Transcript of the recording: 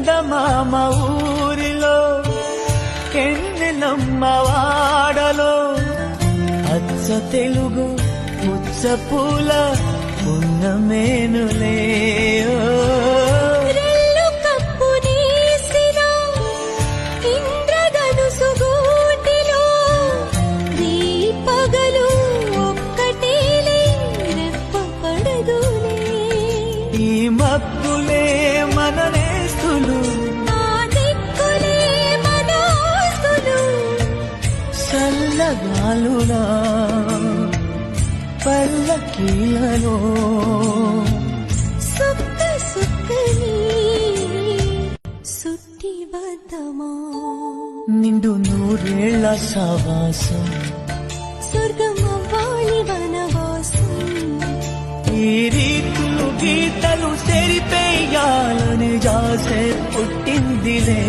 చందమామ ఊరిలో ఎన్నెలమ్మ వాడలో అచ్చ తెలుగు ముచ్చ పూల పున్నమేనులే ఈ మబ్బులే మన నేస్తులు చల్లగాలులా పల్లకీలలో సుక్క సుక్కని సుట్టి వద్దమా నిండు నూరేళ్ల సావాసం స్వర్గమవ్వాలి వనవాసం ఈ రీతులు గీతలు తెరిపేయాలని జాసే పుట్టిందిలే